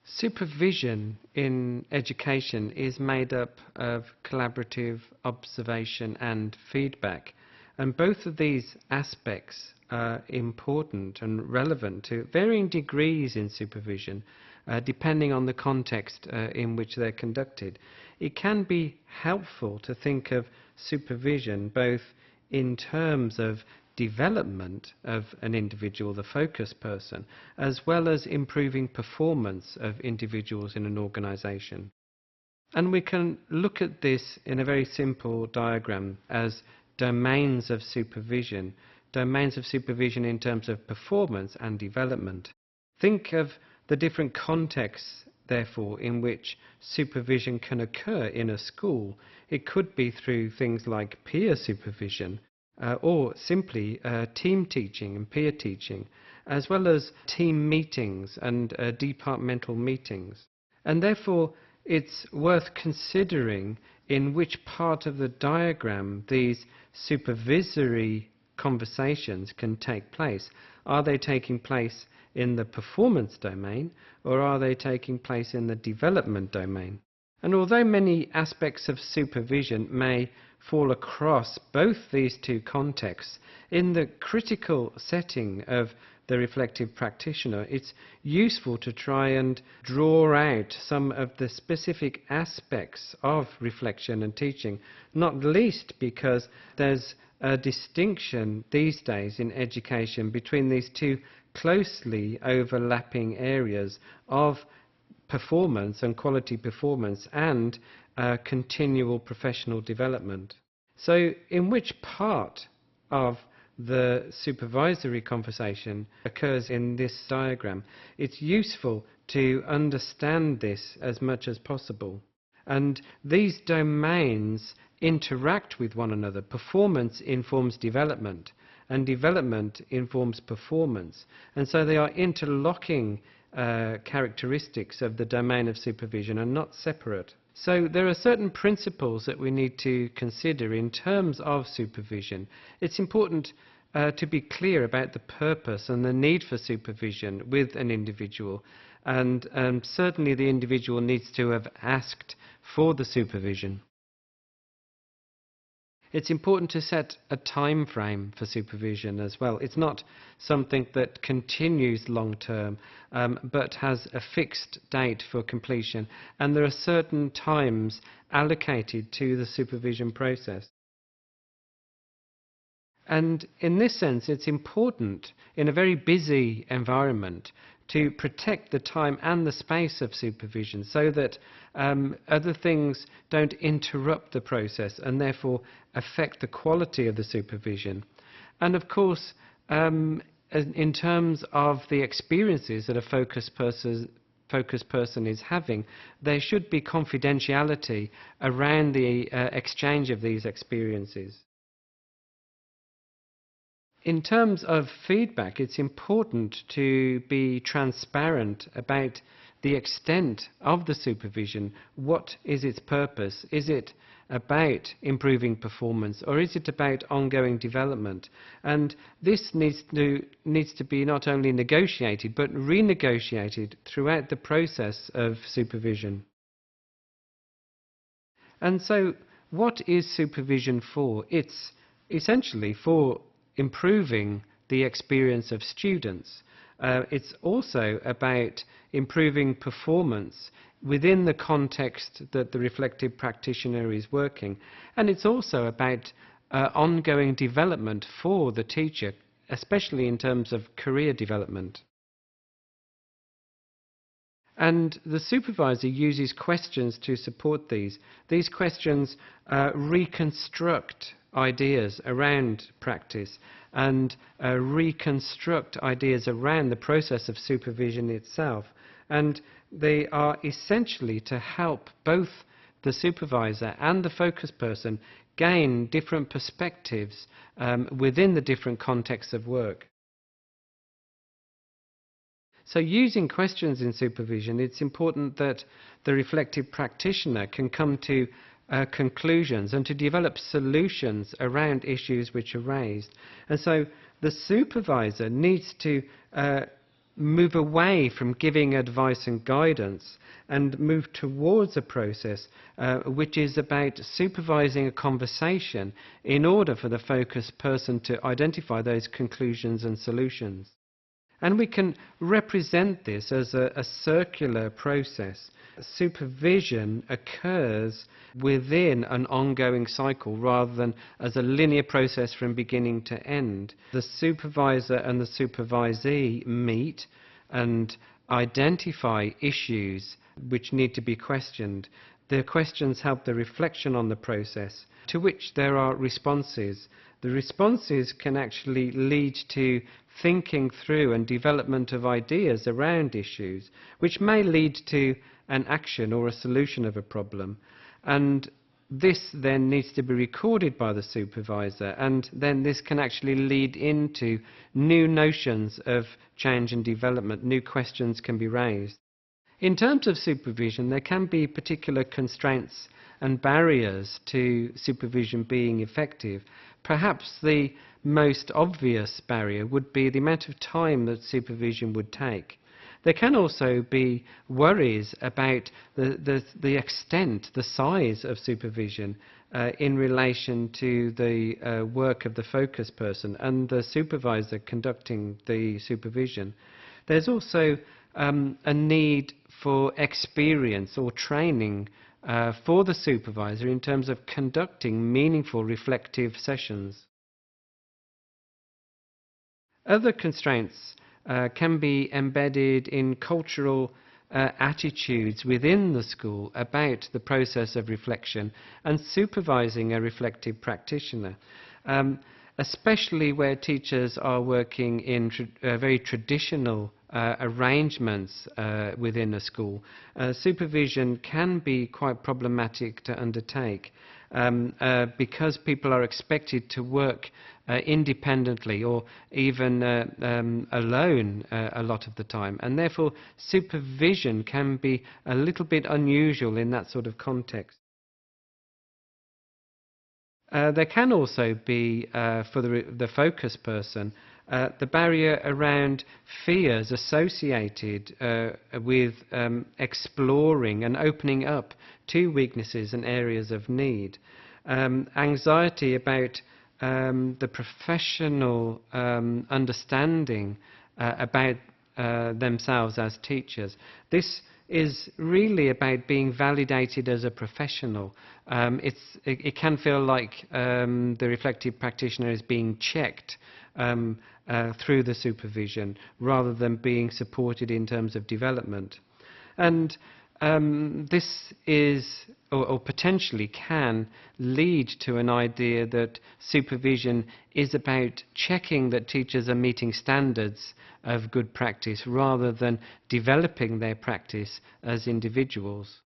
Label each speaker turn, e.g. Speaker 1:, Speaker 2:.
Speaker 1: Supervision in education is made up of collaborative observation and feedback, and both of these aspects are important and relevant to varying degrees in supervision, depending on the context in which they're conducted. It can be helpful to think of supervision both in terms of development of an individual, the focus person, as well as improving performance of individuals in an organization. And we can look at this in a very simple diagram as domains of supervision in terms of performance and development. Think of the different contexts, therefore, in which supervision can occur in a school. It could be through things like peer supervision, or simply team teaching and peer teaching, as well as team meetings and departmental meetings. And therefore, it's worth considering in which part of the diagram these supervisory conversations can take place. Are they taking place in the performance domain, or are they taking place in the development domain? And although many aspects of supervision may fall across both these two contexts, in the critical setting of the reflective practitioner, it's useful to try and draw out some of the specific aspects of reflection and teaching, not least because there's a distinction these days in education between these two closely overlapping areas of performance and quality performance and continual professional development. So in which part of the supervisory conversation occurs in this diagram? It's useful to understand this as much as possible. And these domains interact with one another. Performance informs development, and development informs performance. And so they are interlocking characteristics of the domain of supervision and not separate. So there are certain principles that we need to consider in terms of supervision. It's important to be clear about the purpose and the need for supervision with an individual, and certainly the individual needs to have asked for the supervision. It's important to set a time frame for supervision as well. It's not something that continues long term, but has a fixed date for completion, and there are certain times allocated to the supervision process. And in this sense, it's important in a very busy environment to protect the time and the space of supervision so that other things don't interrupt the process and therefore affect the quality of the supervision. And of course, in terms of the experiences that a focused person is having, there should be confidentiality around the exchange of these experiences. In terms of feedback, it's important to be transparent about the extent of the supervision. What is its purpose? Is it about improving performance, or is it about ongoing development? And this needs to be not only negotiated but renegotiated throughout the process of supervision. And so what is supervision for? It's essentially for improving the experience of students. It's also about improving performance within the context that the reflective practitioner is working. And it's also about ongoing development for the teacher, especially in terms of career development. And the supervisor uses questions to support these. These questions reconstruct ideas around practice and reconstruct ideas around the process of supervision itself. And they are essentially to help both the supervisor and the focus person gain different perspectives within the different contexts of work. So using questions in supervision, it's important that the reflective practitioner can come to conclusions and to develop solutions around issues which are raised. And so the supervisor needs to move away from giving advice and guidance and move towards a process which is about supervising a conversation in order for the focused person to identify those conclusions and solutions. And we can represent this as a circular process. Supervision occurs within an ongoing cycle rather than as a linear process from beginning to end. The supervisor and the supervisee meet and identify issues which need to be questioned. The questions help the reflection on the process, to which there are responses. The responses can actually lead to thinking through and development of ideas around issues, which may lead to an action or a solution of a problem. And this then needs to be recorded by the supervisor, and then this can actually lead into new notions of change and development. New questions can be raised. In terms of supervision, there can be particular constraints and barriers to supervision being effective. Perhaps the most obvious barrier would be the amount of time that supervision would take. There can also be worries about the extent, the size of supervision in relation to the work of the focus person and the supervisor conducting the supervision. There's also a need for experience or training for the supervisor in terms of conducting meaningful reflective sessions. Other constraints can be embedded in cultural attitudes within the school about the process of reflection and supervising a reflective practitioner, especially where teachers are working in very traditional arrangements within a school. Supervision can be quite problematic to undertake because people are expected to work independently or even alone a lot of the time, and therefore supervision can be a little bit unusual in that sort of context. There can also be, for the focus person, the barrier around fears associated with exploring and opening up to weaknesses and areas of need. Anxiety about the professional understanding about themselves as teachers. This is really about being validated as a professional. It can feel like the reflective practitioner is being checked through the supervision rather than being supported in terms of development. And this is, or potentially can, lead to an idea that supervision is about checking that teachers are meeting standards of good practice rather than developing their practice as individuals.